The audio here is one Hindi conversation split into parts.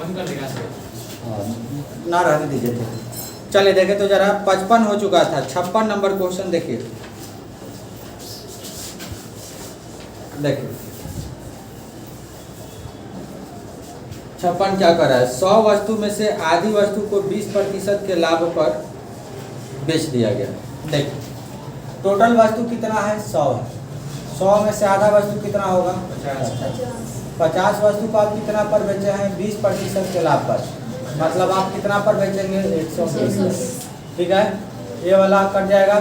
बंद कर देगा सर। ना रहने दीजिए थे। चलिए देखे तो जरा 55 हो चुका था। 56 नंबर क्वेश्चन देखिए। देखिए 56 क्या कर रहा है, 100 वस्तु में से आधी वस्तु को 20% के लाभ पर बेच दिया गया। देखिए टोटल वस्तु कितना है, 100 है। 100 में से आधा वस्तु कितना होगा, 50 वस्तु को आप कितना पर बेचे हैं, 20% के लाभ पर। मतलब आप कितना पर बेचेंगे, 120। ठीक है, ये वाला कट जाएगा,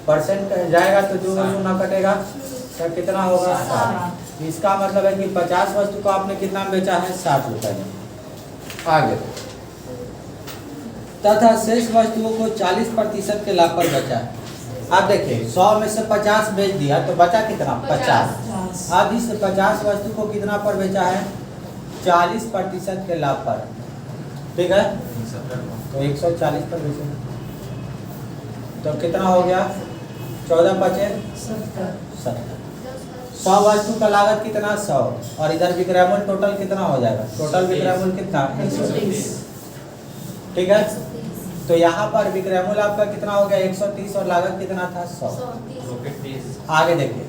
परसेंट जाएगा तो जो वस्तु ना कटेगा तो कितना होगा, 60। इसका मतलब है कि 50 वस्तु को आपने कितना में बेचा है, 60 रुपए में। आगे तथा शेष वस्तुओं को 40% के लाभ पर बेचा है। आप देखिए 100 में से 50 बेच दिया तो बचा कितना, 50। अब इस 50 वस्तु को कितना पर बेचा है, 40% के लाभ पर। ठीक है, तो 140 पर बेचे तो कितना हो गया, 14 बचे 70। 100 वस्तु का लागत कितना, 100, और इधर विक्रय मूल्य टोटल कितना हो जाएगा, टोटल विक्रय मूल्य कितना, 130। ठीक है, तो यहाँ पर विक्रय मूल्य आपका कितना हो गया, 130, और लागत कितना था, 100। आगे देखिए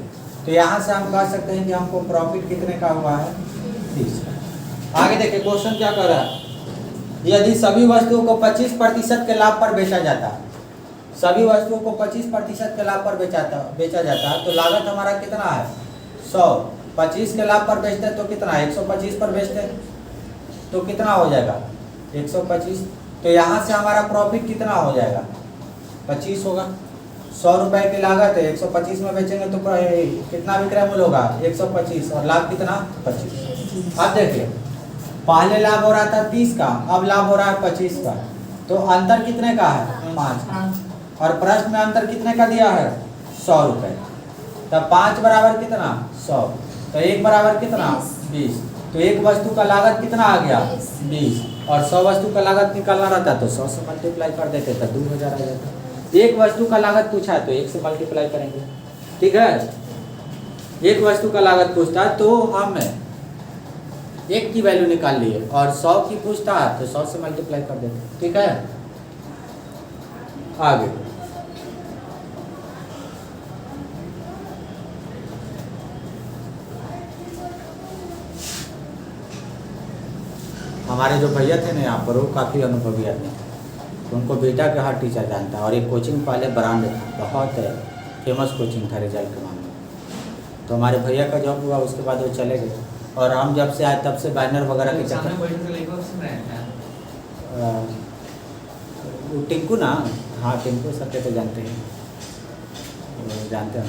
तो यहाँ से हम कह सकते हैं कि हमको प्रॉफिट कितने का हुआ है, 30। आगे देखिए क्वेश्चन क्या कर रहा है, यदि सभी वस्तुओं को 25% के लाभ पर बेचा जाता, सभी वस्तुओं को 25% के लाभ पर बेचा जाता तो लागत हमारा कितना है, 100। 25 के लाभ पर बेचते तो कितना है, 125 पर बेचते तो कितना हो जाएगा, 125। तो यहाँ से हमारा प्रॉफिट कितना हो जाएगा, 25 होगा। 100 रुपए की लागत है, 125 में बेचेंगे तो कितना विक्रय मूल्य होगा, 125, और लाभ कितना, 25। अब देखिए पहले लाभ हो रहा था 30 का, अब लाभ हो रहा है 25 का, तो अंतर कितने का है, 5। और प्रश्न में अंतर कितने का दिया है, 100 रुपए। तब 5 बराबर कितना, 100, तो 1 बराबर कितना, 20। तो एक वस्तु का लागत कितना आ गया, 20, और 100 वस्तु का लागत निकालना रहता तो 100 से मल्टीप्लाई कर देते तो 2000 आ जाता। एक वस्तु का लागत पूछा है तो 1 से मल्टीप्लाई करेंगे। ठीक है, एक वस्तु का लागत पूछता तो हम 1 की वैल्यू निकाल लिए, और 100 की पूछता तो 100 से मल्टीप्लाई कर देते। ठीक है, आगे हमारे जो भैया थे ना यहाँ पर, वो काफ़ी अनुभवी आदमी थे। उनको बेटा का हर टीचर जानता है, और एक कोचिंग पहले ब्रांड था, बहुत फेमस कोचिंग था रिजल्ट के मामले में। तो हमारे भैया का जॉब हुआ, उसके बाद वो चले गए, और हम जब से आए तब से बैनर वगैरह के चक्कर, टिंकू ना, हाँ टिंकू सबके तो जानते हैं, जानते हैं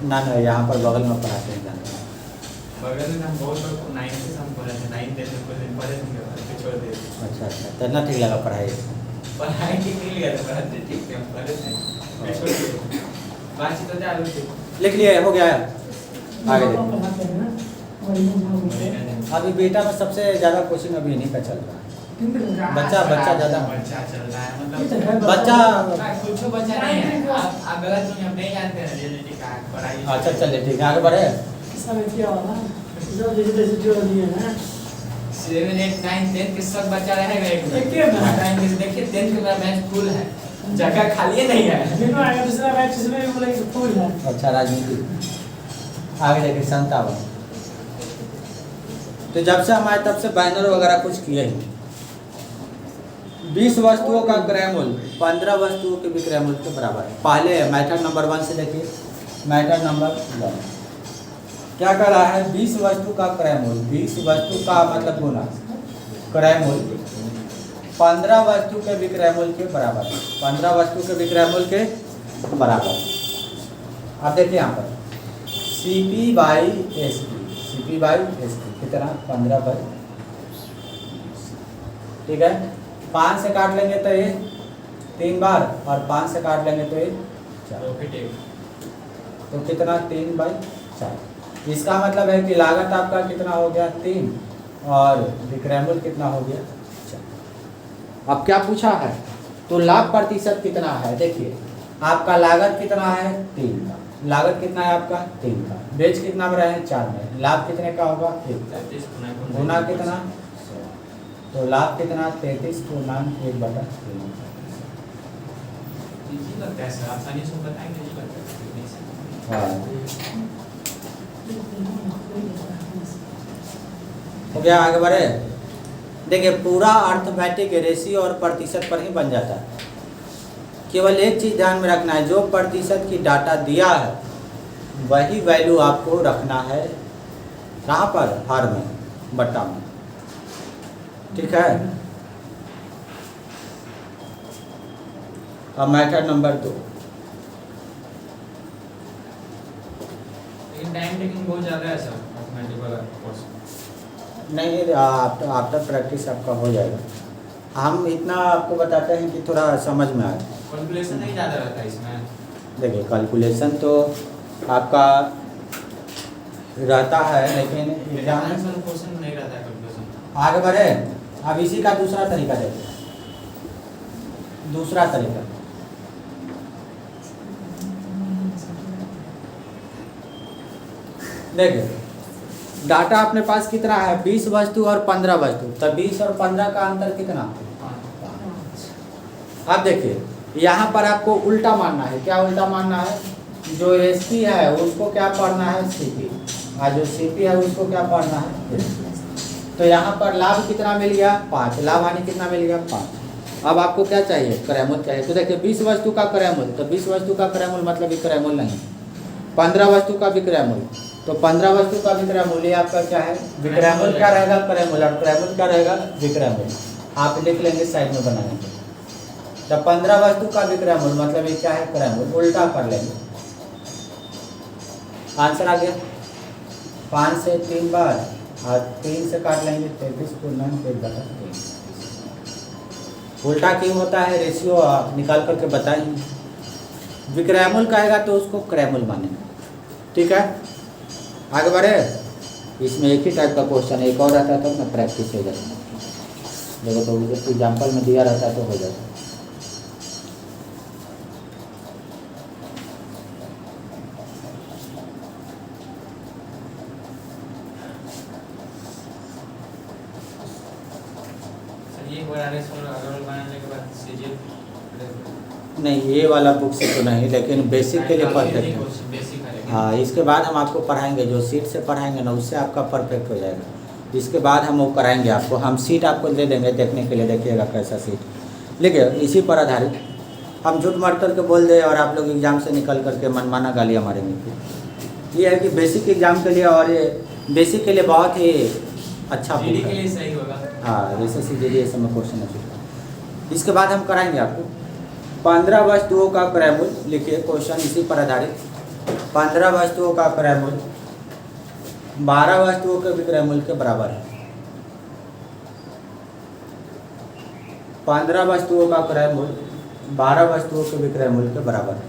ना, यहाँ पर बगल में पढ़ाते हैं, जानते हैं। बगल में हम बहुत लोग 9 से हम पढ़े थे, 9 10 में कुछ दिन पढ़े थे, छोड़ दिए। अच्छा, तब ठीक लगा पढ़ाई ठीक नहीं लगा था, पढ़ाते ठीक थे, हम पढ़े थे, छोड़ दिए। बातचीत तो चालू थी, लिख लिया, हो गया। आगे अभी बेटा में सबसे ज़्यादा कोचिंग अभी इन्हीं का चल रहा है। बच्चा ज़्यादा, बच्चा चल रहा है, मतलब बच्चा कुछ बच्चा नहीं है, आप गलत नहीं, हम नहीं जानते हैं रियलिटी का पढ़ाई। अच्छा चलिए ठीक है, आगे बढ़े। 7 8 9 10 के सब बच्चा रहेगा एक में। देखिए 10 के बाद मैच फुल है, जगह खाली नहीं है। दूसरा मैच इसमें भी बोला कि फुल है। अच्छा राजनीति, आगे देखिए 57। तो जब से हम आए तब से बैनर वगैरह कुछ किए ही। 20 वस्तुओं का क्रय मूल्य 15 वस्तुओं के विक्रय मूल्य के बराबर है। पहले मैथड नंबर 1 से देखिए, मैथड नंबर 1 क्या कर रहा है, 20 वस्तु का क्रय मूल्य, 20 वस्तु का मतलब गुना क्रय मूल्य 15 वस्तु के विक्रय मूल्य के बराबर है। 15 वस्तु के विक्रय मूल्य के बराबर। अब देखिए यहाँ पर CP/SP कितना, 15/, ठीक है। 5 से काट लेंगे तो ये 3 बार, और 5 से काट लेंगे तो ये 4, तो कितना, 3/4। इसका मतलब है कि लागत आपका कितना हो गया, 3, और विक्रय मूल्य कितना हो गया, 4। अब क्या पूछा है, तो लाभ प्रतिशत कितना है। देखिए आपका लागत कितना है, 3 का, लागत कितना है आपका 3 का, बेच कितना में रहे हैं 4 में, लाभ कितने का होगा 1, 33 गुना कितना 100, तो लाभ कितना 33 पूर्णांक 1/3। इजी लगता है सर, आसानी से बताएंगे इजी लगता है। हाँ हो गया, आगे बढ़े। देखिए पूरा अर्थमेटिक रेशियो और प्रतिशत पर ही बन जाता है। केवल एक चीज़ ध्यान में रखना है, जो प्रतिशत की डाटा दिया है वही वैल्यू आपको रखना है कहाँ पर, हर में, बट्टा में, ठीक है। अब मैथड नंबर 2, लेकिन टाइम टेकिंग बहुत ज़्यादा है सर मैथमेटिक्स वाला कोर्स। नहीं आफ्टर प्रैक्टिस आपका हो जाएगा। हम इतना आपको बताते हैं कि थोड़ा समझ में आए। कैलकुलेशन नहीं ज़्यादा रहता है इसमें। देखिए कैलकुलेशन तो आपका रहता है, लेकिन एग्जाम में क्वेश्चन नहीं रहता है कैलकुलेशन। आगे बढ़े। अब इसी का दूसरा तरीका देखिए, दूसरा तरीका देखिए, डाटा अपने पास कितना है 20 वस्तु और 15 वस्तु, तब 20 और 15 का अंतर कितना। अब देखिए यहाँ पर आपको उल्टा मानना है। क्या उल्टा मानना है, जो एसपी है उसको क्या पढ़ना है सीपी, और जो सीपी है उसको क्या पढ़ना है एसपी। तो यहाँ पर लाभ कितना मिल गया 5, लाभ हानि कितना मिल गया 5। अब आपको क्या चाहिए, क्रयमूल्य चाहिए। तो देखिए 20 वस्तु का क्रयमूल्य, तो 20 वस्तु का क्रयमूल्य मतलब विक्रय मूल्य नहीं, 15 वस्तु का विक्रय मूल्य, तो 15 वस्तु का विक्रय मूल्य आपका क्या है, विक्रय मूल्य क्या रहेगा क्रय मूल्य, और क्रय मूल्य क्या रहेगा विक्रय मूल्य। आप लिख लेंगे साइड में बनाएंगे। जब 15 वस्तु का विक्रय मूल्य मतलब ये क्या है क्रय मूल्य, उल्टा कर लेंगे। आंसर आ गया 5 से 3 बार और 3 से काट लेंगे 33 पूर्णांक 1/3। उल्टा क्यों होता है, रेशियो आप निकाल करके बताएंगे। विक्रय मूल्य कहेगा तो उसको क्रय मूल्य मानेंगे, ठीक है। आगे बढ़े। इसमें एक ही टाइप का क्वेश्चन एक और रहता है तो मैं प्रैक्टिस हो जाता है। देखो तो एग्जाम्पल में दिया रहता है तो हो जाता है। नहीं ये वाला बुक से तो नहीं, लेकिन बेसिक के लिए परफेक्ट है। हाँ इसके बाद हम आपको पढ़ाएंगे, जो सीट से पढ़ाएंगे ना उससे आपका परफेक्ट हो जाएगा। इसके बाद हम वो कराएंगे आपको, हम सीट आपको दे देंगे देखने के लिए, देखिएगा कैसा सीट। देखिए इसी पर आधारित हम झूठ मार करके बोल दे और आप लोग एग्ज़ाम से निकल करके मनमाना गालियाँ मारेंगे। ये है कि बेसिक एग्ज़ाम के लिए, और ये बेसिक के लिए बहुत ही अच्छा बुक के है। लिए सही होगा। हाँ जैसे सीधे ये सब में क्वेश्चन है। इसके बाद हम कराएंगे आपको 15 वस्तुओं का क्रय मूल्य, लिखिए क्वेश्चन इसी पर आधारित। 15 वस्तुओं का क्रय मूल्य 12 वस्तुओं के विक्रय मूल्य के बराबर है। 15 वस्तुओं का क्रय मूल्य 12 वस्तुओं के विक्रय मूल्य के बराबर है,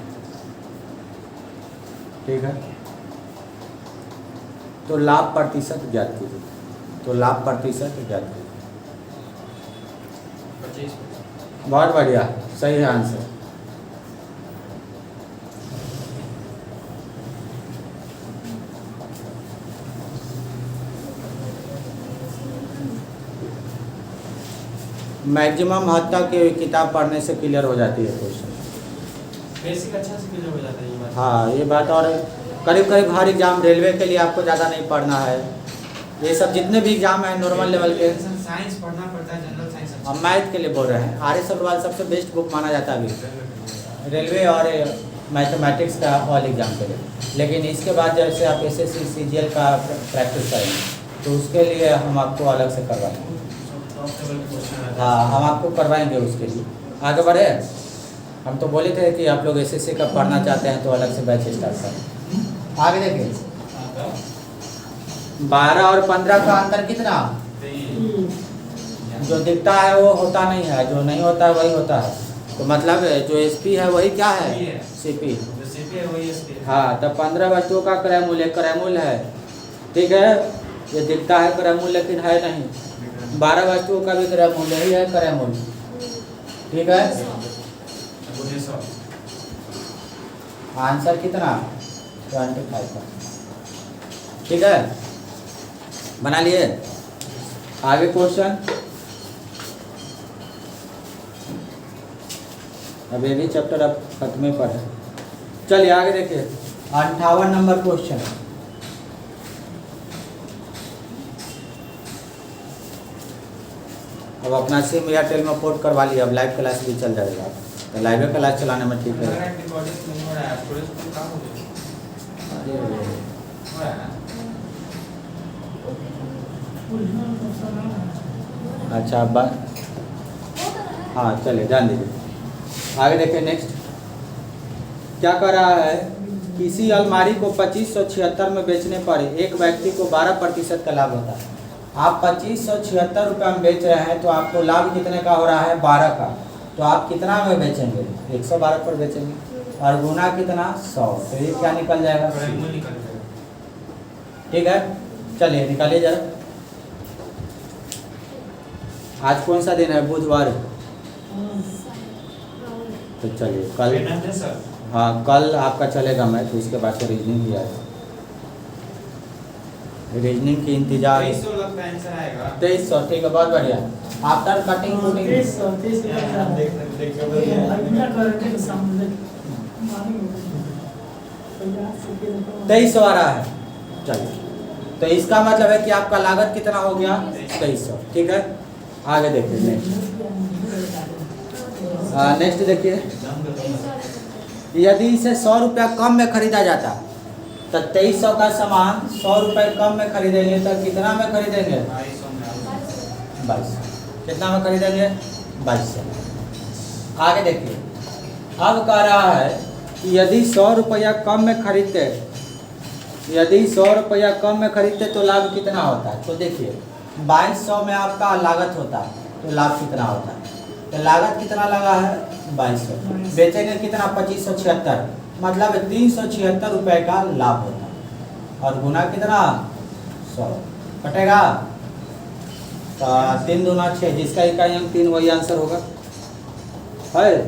ठीक है। तो लाभ प्रतिशत ज्ञात कीजिए, तो लाभ प्रतिशत ज्ञात कीजिए। 25। बहुत बढ़िया, सही है आंसर। मैक्सिमम हद तक ये किताब पढ़ने से क्लियर हो जाती है क्वेश्चन। बेसिक अच्छा से क्लियर हो जाता है ये बात। हाँ ये बात, और करीब करीब हर एग्जाम, रेलवे के लिए आपको ज़्यादा नहीं पढ़ना है। ये सब जितने भी एग्जाम हैं नॉर्मल लेवल के, साइंस पढ़ना पड़ता है, जनरल साइंस। हम मैथ के लिए बोल रहे हैं। आर्य सग्रवाल सबसे बेस्ट बुक माना जाता है अभी रेलवे और मैथमेटिक्स का ऑल एग्जाम के लिए। लेकिन इसके बाद जैसे आप SSC CGL का प्रैक्टिस करेंगे तो उसके लिए हम आपको अलग से करवाएंगे। हाँ हम आपको करवाएंगे उसके लिए। आगे बढ़े। हम तो बोले थे कि आप लोग SSC का पढ़ना चाहते हैं तो अलग से बैच स्टार्ट करें। आगे देखिए 12 और 15 का अंतर कितना, जो दिखता है वो होता नहीं है, जो नहीं होता है वही होता है। तो मतलब जो SP है वही क्या है CP। हाँ तब 15 वस्तुओं का क्रय मूल्य है, ठीक है। ये दिखता है क्रय मूल्य लेकिन है नहीं। 12 वस्तुओं का भी क्रय मूल्य ही है क्रय मूल्य, ठीक है। आंसर कितना 25%। ठीक है, बना लिए। आगे क्वेश्चन, अब ये भी चैप्टर अब खत्म पर है। चलिए आगे देखिए 58 नंबर क्वेश्चन। अब अपना सिम एयरटेल में पोर्ट करवा लिया, अब लाइव क्लास भी चल जाएगा, तो लाइव क्लास चलाने में ठीक है। अच्छा हाँ चलिए ध्यान दीजिए, आगे देखिए नेक्स्ट क्या कर रहा है। किसी अलमारी को 2576 में बेचने पर एक व्यक्ति को 12% का लाभ होता है। आप 2576 रुपये में बेच रहे हैं तो आपको लाभ कितने का हो रहा है, 12 का। तो आप कितना में बेचेंगे, 112 पर बेचेंगे, और गुना कितना 100, तो ये क्या निकल जाएगा, ठीक है। चलिए निकालिए जरा। आज कौन सा दिन है, बुधवार। तो चलिए कल, हाँ कल आपका चलेगा मैच, तो इसके बाद से रीजनिंग भी आएगा। रीजनिंग की इंतजार 2300, ठीक है, बहुत बढ़िया। आफ्टर कटिंग पुटिंग 2300 आ रहा है। चलिए, तो इसका मतलब है कि आपका लागत कितना हो गया, 2300। ठीक है, आगे देखिए नेक्स्ट देखिए। यदि इसे 100 रुपया कम में खरीदा जाता तो 2300 का सामान 100 रुपये कम में खरीदेंगे तो कितना में खरीदेंगे, 22। कितना में खरीदेंगे, 2200। आगे देखिए, अब कह रहा है कि यदि 100 रुपया कम में खरीदते, यदि 100 रुपया कम में खरीदते तो लाभ कितना होता है। तो देखिए 2200 में आपका लागत होता है, तो लाभ कितना होता है। तो लागत कितना लगा है, 2200, बेचेंगे कितना, 2576, मतलब 376 रुपये का लाभ होता है, और गुना कितना 100 कटेगा, तो 3 दूना 6, जिसका इकाई अंक 3 वही आंसर होगा, है।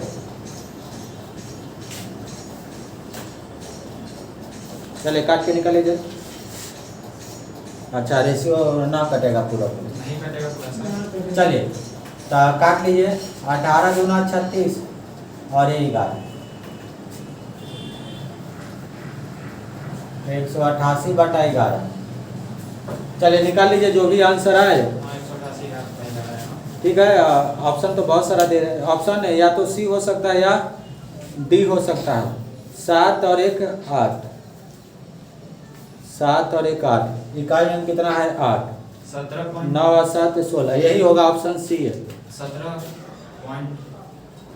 चलिए काट के निकालिए जरा। अच्छा रेशियो ना कटेगा पूरा, नहीं कटेगा पूरा। चलिए तो काट लीजिए। 18 दूना 36 और ये 11, 188/11। चलिए निकाल लीजिए जो भी आंसर आए। 188 ठीक है, ऑप्शन तो बहुत सारा दे रहे हैं। ऑप्शन है या तो सी हो सकता है या डी हो सकता है। 7 और 1 8, 7 और 1 8, इकाई अंक कितना है 8, 9 और 7 16, यही होगा, ऑप्शन सी है 17।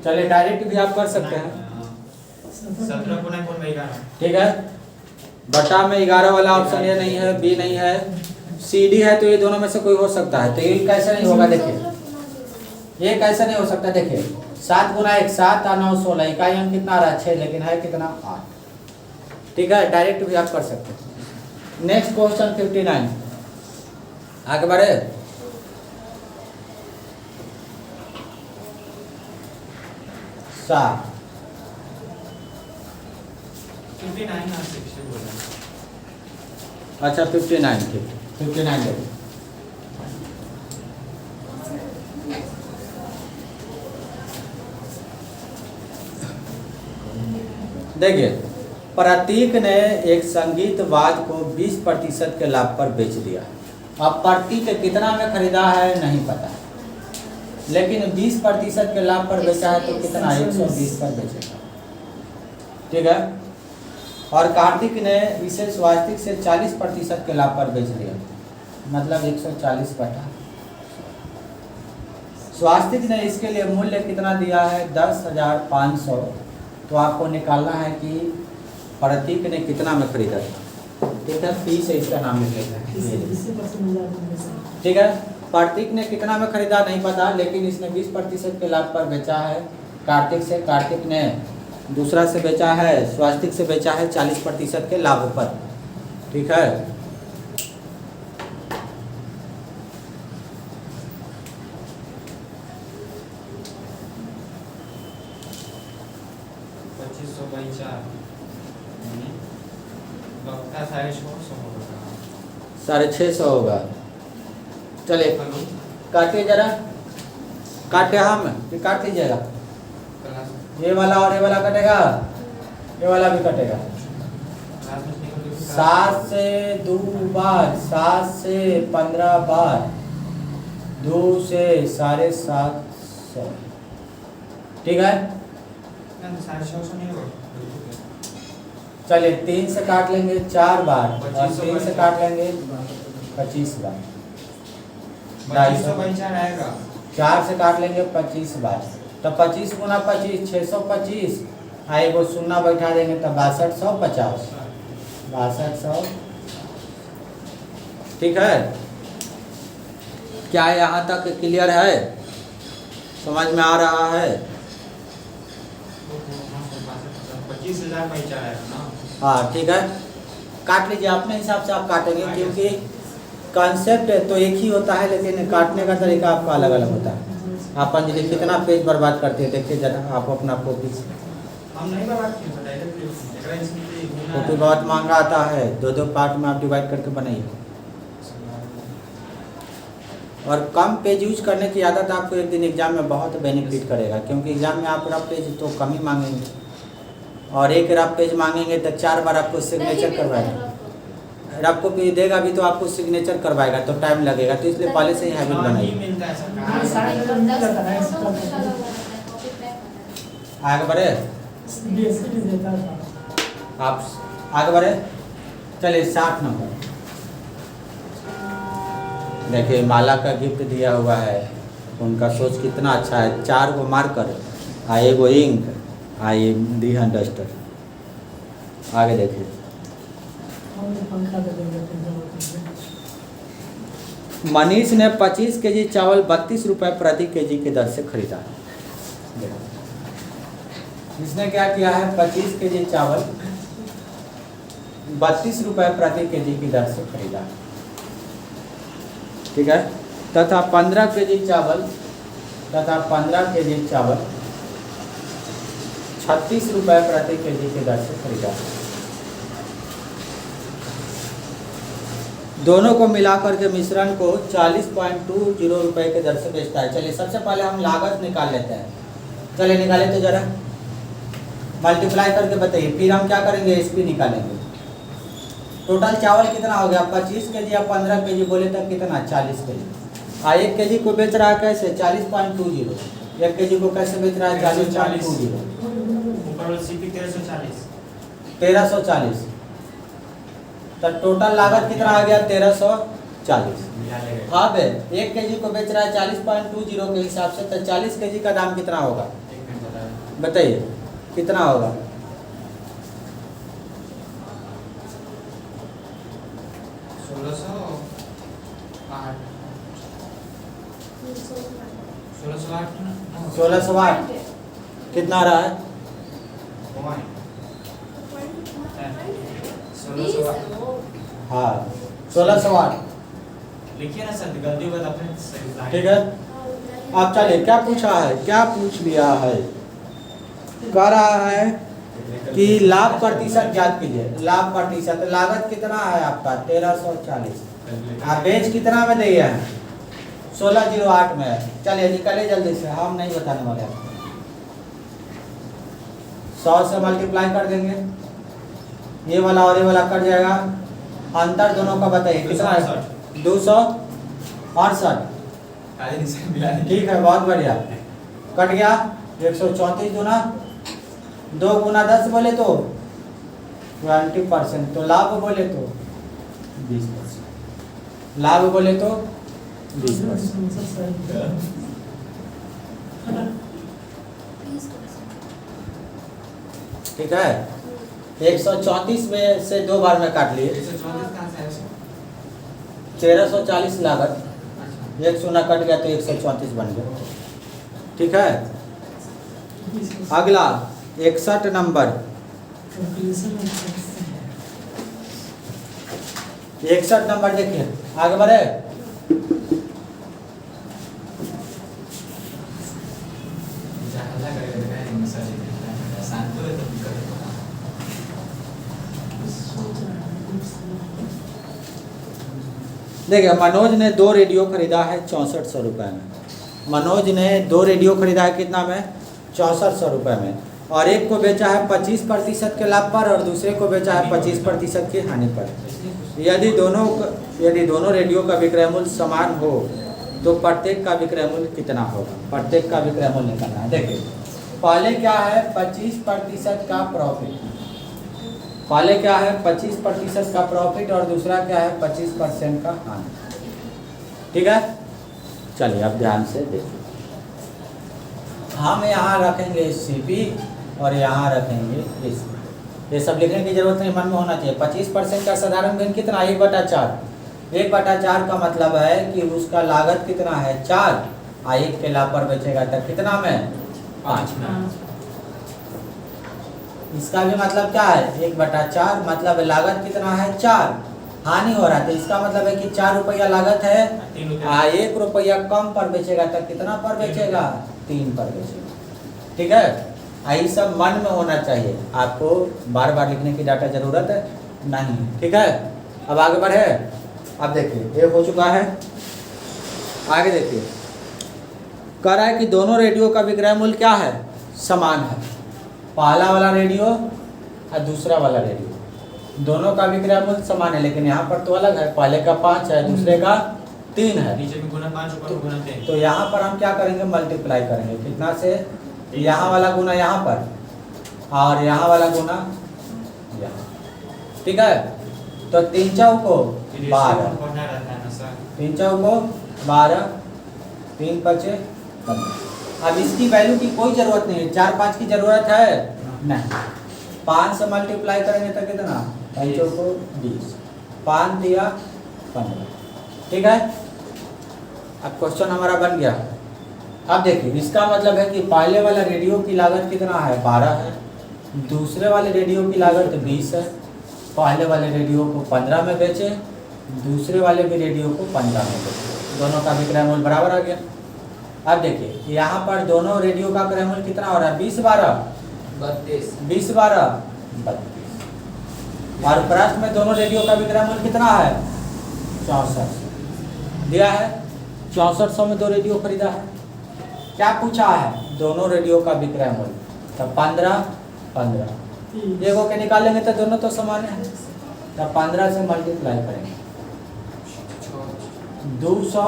चलिए डायरेक्ट भी आप कर सकते हैं। 17 ठीक है, बटा में 11 वाला ऑप्शन ये नहीं है, बी नहीं है, सी डी है, तो ये दोनों में से कोई हो सकता है। तो ये कैसे नहीं होगा, देखिए ये कैसे नहीं हो सकता। देखिए 7 गुना 1 7 और 9 16, इकाई अंक कितना आ रहा है 6, लेकिन है कितना 8। ठीक है, डायरेक्ट भी आप कर सकते हैं। नेक्स्ट क्वेश्चन 59, आगे बढ़े। सात 59 अच्छा 59, ठीक 59 देखिए। देखिए प्रतीक ने एक संगीत वाद्य को 20% के लाभ पर बेच दिया। अब प्रतीक कितना में खरीदा है नहीं पता, लेकिन 20% के लाभ पर बेचा है, तो कितना 120 पर बेचेगा। ठीक है, और कार्तिक ने इसे स्वास्तिक से 40% के लाभ पर बेच दिया, मतलब 140/। स्वास्तिक ने इसके लिए मूल्य कितना दिया है 10,500। तो आपको निकालना है कि प्रतीक ने कितना में खरीदा था। ठीक है, पी से इसका नाम लिख लेते हैं। ठीक है, प्रतीक ने कितना में खरीदा नहीं पता, लेकिन इसने 20% के लाभ पर बेचा है कार्तिक से। कार्तिक ने दूसरा से बेचा है, स्वास्तिक से बेचा है 40% के लाभ पर। ठीक है, लगता है 650 होगा। 650 होगा। चलिए हेलो काटिए जरा, काटे हम कि काट लीजिएगा। क्लास ये वाला और ये वाला कटेगा, ये वाला भी कटेगा। क्लास में निकल के 7 से 2 बार, 7 से 15 बार, 2 से 750। ठीक है, 650 नहीं होगा। चलिए 3 से काट लेंगे 4 बार और 25 3 से काट लेंगे 25 बार। 250 बचा रहेगा। 4 से काट लेंगे 25 बार, तो 25 गुना 25 625, एगो शून्य बैठा देंगे तो 6250, 6200। ठीक है, क्या यहाँ तक क्लियर है, समझ में आ रहा है? 25,000 बचा रहेगा ना। हाँ ठीक है, काट लीजिए अपने हिसाब से आप काटेंगे, क्योंकि कॉन्सेप्ट तो एक ही होता है लेकिन काटने का तरीका आपका अलग अलग होता है। आप अंजलि कितना पेज बर्बाद करते हैं, देखिए जरा आप अपना कॉपी। हम नहीं बर्बाद किए थे, डायरेक्ट कॉपी बहुत महंगा आता है, 2 पार्ट में आप डिवाइड करके बनाइए। और कम पेज यूज करने की आदत आपको एक दिन एग्जाम में बहुत बेनिफिट करेगा, क्योंकि एग्जाम में आप रफ पेज तो कम ही मांगेंगे, और एक रफ पेज मांगेंगे तो 4 बार आपको सिग्नेचर करवाएगा। रफ कॉपी देगा भी तो आपको सिग्नेचर करवाएगा तो टाइम लगेगा, तो इसलिए पहले से ही हैबिट बनाइए। मिलता है आगे बढ़े, आप आगे बढ़े। चलिए 60 नंबर देखिए, माला का गिफ्ट दिया हुआ है, उनका सोच कितना अच्छा है। 4 गो मार्कर, एगो इंक, ये दी है डस्टर। आगे देखिए, मनीष ने 25 केजी चावल 32 रुपए प्रति केजी की दर से खरीदा। इसने क्या किया है, 25 केजी चावल 32 रुपए प्रति केजी की दर से खरीदा। ठीक है, तथा 15 केजी चावल 36 रुपए प्रति केजी की दर से खरीदा। दोनों को मिलाकर के मिश्रण को 40.20 रुपए के दर से बेचता है। चलिए सबसे पहले हम लागत निकाल लेते हैं। चलिए निकाले तो जरा, मल्टीप्लाई करके बताइए, फिर हम क्या करेंगे, एसपी निकालेंगे। टोटल चावल कितना हो गया, 25 केजी या 15 केजी बोले तब कितना, 40 केजी। 1 केजी को बेच रहा है कैसे, 40.20। 1 केजी को कैसे बेच रहा है, 40.20। ऊपर वाला सीपी 1340। तो टोटल लागत कितना आ गया, 1340। मिला लेगा। अब 1 केजी को बेच रहा है 40.20 के हिसाब से, तो 40 केजी का दाम कितना होगा, एक मिनट बता रहा बताइए कितना होगा। 1608 कितना आ रहा है, 1608 हाँ 1608। लिखिए ना सर, गलती बात आपने सही बताई। ठीक है, अब चलिए क्या पूछा है, क्या पूछ लिया है, कह रहा है कि लाभ प्रतिशत ज्ञात कीजिए। लाभ प्रतिशत, लागत कितना है आपका 1340, आप बेच कितना में दिए हैं, 1608 में है। चलिए निकाले जल्दी से, हम नहीं बताने वाले आपको। 100 से मल्टीप्लाई कर देंगे, ये वाला और ये वाला कट जाएगा, अंतर दोनों का बताइए कितना है, 268। ठीक है, बहुत बढ़िया, कट गया 134 दूना 2 गुना 10 बोले तो 20%, तो लाभ बोले तो 20%, लाभ बोले तो 20%। ठीक है, 134 में से 2 बार में काट लिए, 1340 लागत, 1 शून्य कट गया तो 134 बन गया। ठीक है, अगला 61 नंबर, 61 नंबर देखिए, आगे बढ़े। देखिए मनोज ने 2 रेडियो खरीदा है 6400 रुपये में। मनोज ने 2 रेडियो खरीदा है कितना में? 6400 रुपये में। और एक को बेचा है 25% के लाभ पर और दूसरे को बेचा है 25% की हानि पर। यदि दोनों रेडियो का विक्रय मूल्य समान हो तो प्रत्येक का विक्रय मूल्य कितना होगा? प्रत्येक का विक्रय मूल्य निकालना है। देखिए पहले क्या है 25% का प्रॉफिट, पहले क्या है 25% का प्रॉफिट और दूसरा क्या है 25% का हानि। ठीक है, चलिए अब ध्यान से देखिए। हम यहाँ रखेंगे सीपी और यहाँ रखेंगे एसी। ये सब लिखने की जरूरत नहीं, मन में होना चाहिए। 25% का साधारण भिन्न कितना? 1/4। 1/4 का मतलब है कि उसका लागत कितना है? 4। 1 के लाभ पर बेचेगा तब कितना में? 5 में। इसका भी मतलब क्या है? 1/4 मतलब लागत कितना है? 4। हानि हो रहा है तो इसका मतलब है कि 4 रुपया लागत है, 1 रुपया कम पर बेचेगा तब कितना पर बेचेगा? 3 पर बेचेगा। ठीक है, यही सब मन में होना चाहिए, आपको बार बार लिखने की डाटा जरूरत नहीं। ठीक है, अब आगे बढ़े। अब देखिए ये हो चुका है, आगे देखिए। कह रहा है कि दोनों रेडियो का विक्रय मूल्य क्या है? समान है। पहला वाला रेडियो और दूसरा वाला रेडियो दोनों का विक्रय मूल्य समान है, लेकिन यहाँ पर तो अलग है। पहले का 5 है, दूसरे का 3 है। नीचे में गुना 5 ऊपर गुना 3। तो यहाँ पर हम क्या करेंगे? मल्टीप्लाई करेंगे। कितना से? यहाँ वाला गुना यहाँ पर और यहाँ वाला गुना यहाँ। ठीक है, तो 3 चौको 12, 3 चौको 12, 3 5 15। अब इसकी वैल्यू की कोई जरूरत नहीं है, 4 5 की जरूरत है नहीं। 5 से मल्टीप्लाई करेंगे तो कितना? 5 चौको 20, 5 दिया 15। ठीक है, अब क्वेश्चन हमारा बन गया। अब देखिए इसका मतलब है कि पहले वाला रेडियो की लागत कितना है? 12 है, दूसरे वाले रेडियो की लागत 20 है। पहले वाले रेडियो को 15 में बेचे, दूसरे वाले भी रेडियो को 15 में बेचे, दोनों का विक्रय मूल्य बराबर आ गया। अब देखिए यहाँ पर दोनों रेडियो का क्रय मूल्य कितना हो रहा है? 20 12 32, 20 12 32। और प्रश्न में दोनों रेडियो का विक्रय मूल्य कितना है? 64 दिया है। 6400 में 2 रेडियो खरीदा है। क्या पूछा है? दोनों रेडियो का विक्रय मूल्य। तो 15 15 देखो के निकाल लेंगे तो दोनों तो समान है। तो 15 से मल्टीप्लाई करेंगे 200,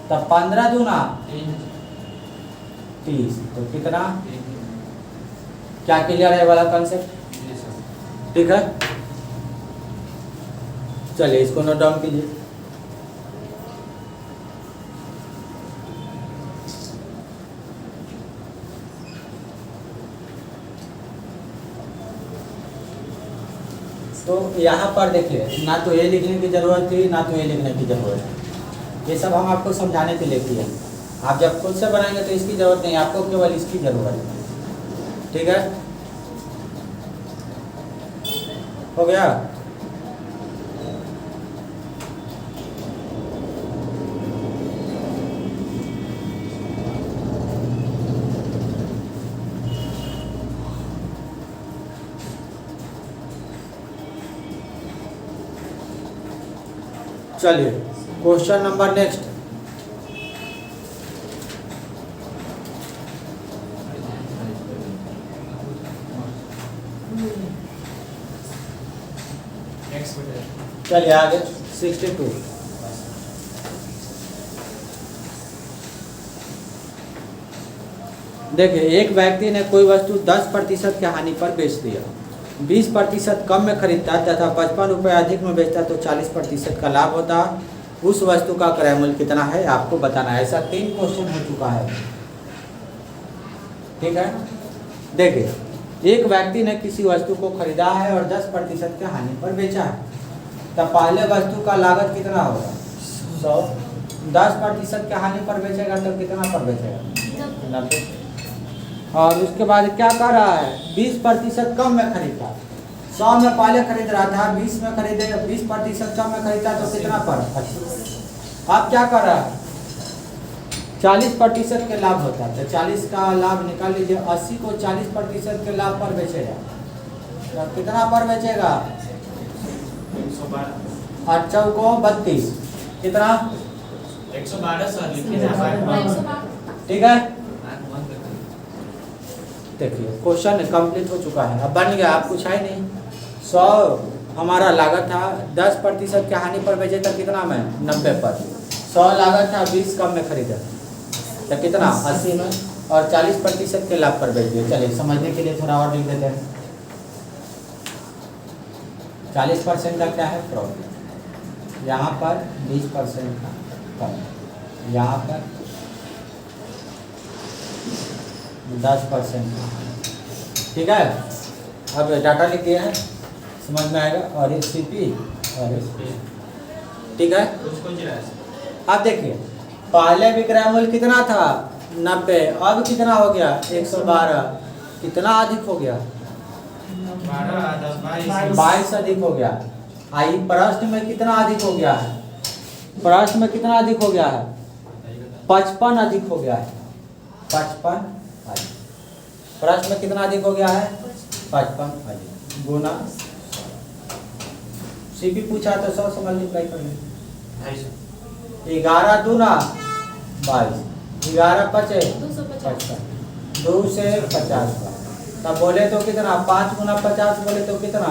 तो 15 दूना 30, तो कितना? क्या क्लियर है वाला कंसेप्ट? ठीक है, चलिए इसको नोट डाउन कीजिए। तो यहाँ पर देखिए ना तो ये लिखने की जरूरत थी ना तो ये लिखने की जरूरत है। ये सब हम आपको समझाने के लिए किए। आप जब खुद से बनाएंगे तो इसकी जरूरत नहीं, आपको केवल इसकी जरूरत है। ठीक है, हो गया। चलिए क्वेश्चन नंबर नेक्स्ट। चलिए आगे 62। देखिए एक व्यक्ति ने कोई वस्तु 10% की हानि पर बेच दिया, 20% कम में खरीदता तथा 55 रुपये अधिक में बेचता तो 40% का लाभ होता। उस वस्तु का क्रय मूल्य कितना है आपको बताना है। ऐसा 3 क्वेश्चन हो चुका है। ठीक है, देखिए एक व्यक्ति ने किसी वस्तु को खरीदा है और 10% की हानि पर बेचा है, तो पहले वस्तु का लागत कितना होगा? 100। 10% की हानि पर बेचेगा तो कितना पर बेचेगा? 90। और उसके बाद क्या कर रहा है? 20% कम में खरीदा। 100 में पहले खरीद रहा था, 20 में खरीदे, 20% कम में खरीदा तो कितना पर? 80। अब क्या कर रहा है? 40% के लाभ होता है तो 40 का लाभ निकाल लीजिए। 80 को 40% के लाभ पर बेचेगा तो कितना पर बेचेगा? 8 चौको 32 कितना 112 सर लिखिए ना आप। ठीक है। देखिए क्वेश्चन कंप्लीट हो चुका है, अब बन गया, आप कुछ है नहीं। 100 हमारा लागत था, 10% के हानि पर बेचे तो कितना में 90 पर, 100 लागत था 20 कम में खरीदा तो कितना 80 में, और 40% के लाभ पर बेच दिए। चलिए समझने के लिए थोड़ा और लिख देते हैं। 40% का क्या है प्रॉफिट, यहाँ पर 20% का कम, यहाँ पर 10% का, ठीक है। अब डाटा लिख दिया है, समझ में आएगा, और ये CP और ये, ठीक है। अब देखिए पहले विक्रय मूल्य कितना था 90, अब कितना हो गया 112, कितना अधिक हो गया 22 अधिक हो गया। आई प्रश्न में कितना अधिक हो गया है, प्रश्न में कितना अधिक हो गया है 55 अधिक हो गया है, 55 अधिक, प्रश्न में कितना अधिक हो गया है 55 अधिक, गुना CP पूछा तो 100 से मल्टीप्लाई कर ले, 11 दूना 22, 11 पचे 55, 2 से 50 का, तब बोले तो कितना 5 गुना 50 बोले तो कितना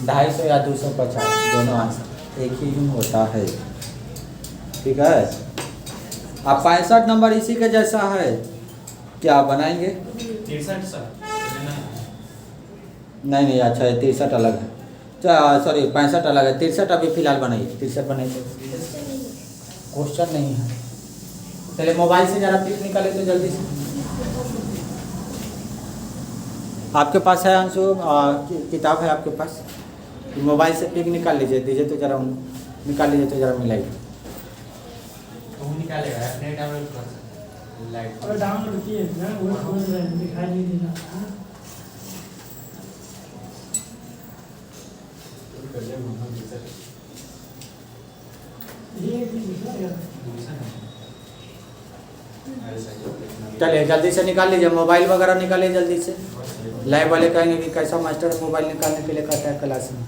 250 या 250, दोनों आंसर एक ही होता है, ठीक है। अब 65 नंबर इसी के जैसा है, क्या बनाएंगे 63 सर नहीं अच्छा है, 63 अलग है, सॉरी 65 अलग है, 63 अभी फिलहाल बनाइए, 63 बनाइए, क्वेश्चन नहीं है। चलिए मोबाइल से जरा पिक निकाले तो जल्दी से, आपके पास है अंशु किताब है आपके पास, मोबाइल से पिक निकाल लीजिए, दीजिए तो जरा निकाल लीजिए तो जरा मिलाइए, वो निकालेगा अपने डाउनलोड कर सकते लाइट और डाउनलोड किए ना वो खोज रहे हैं, दिखाई नहीं देना। ये भी दिखा यार, चलिए जल्दी से निकाल लीजिए, मोबाइल वगैरह निकालिए जल्दी से, लैब वाले कहेंगे कि कैसा मास्टर मोबाइल निकालने के लिए कहता है क्लास में।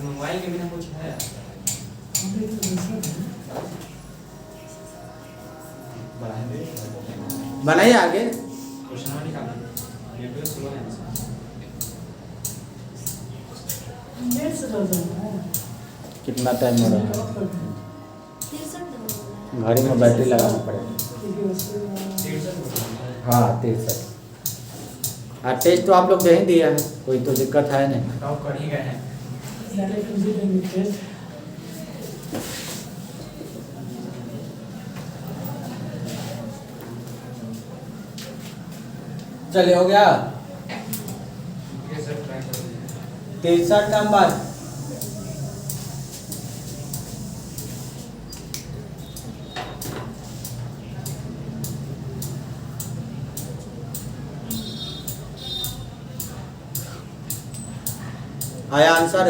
मोबाइल के बिना कुछ है हमने तो दूसरा बनाइए आगे, क्वेश्चन निकालना ये तो सुनो है नेट से कर सकते हैं। कितना टाइम हो रहा है, घड़ी में बैटरी लगाना पड़ेगा, हाँ 63। हाँ टेस्ट तो आप लोग दे ही दिया है, कोई तो दिक्कत है नहीं, टॉप कर ही गए हैं। डायरेक्ट उसी देंगे टेस्ट। चलिए हो गया ये सब ट्राई कर लीजिए। 63 नंबर, आया आंसर,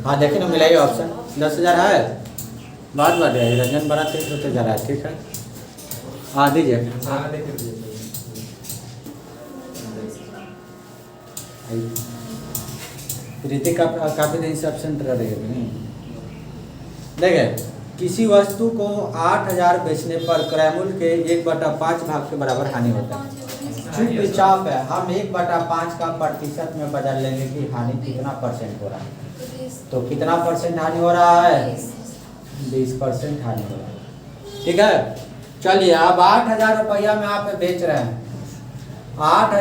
हाँ देखिए ना मिलाइए ऑप्शन, 10,000 है, बहुत बढ़िया है, रंजन बड़ा तेज होते जा रहा है, ठीक है। हाँ दीजिए, प्रीति का काफी दिन से एब्सेंट रह रही है। देखिए किसी वस्तु को 8,000 बेचने पर क्रय मूल्य के 1/5 भाग के बराबर हानि होता है। चुपचाप है, हम 1/5 का प्रतिशत में बदल लेंगे कि हानि कितना परसेंट हो रहा है, तो कितना परसेंट हानि हो रहा है 20% हानि हो रहा है, ठीक है। चलिए अब 8,000 रुपया में आप बेच रहे हैं, 8,000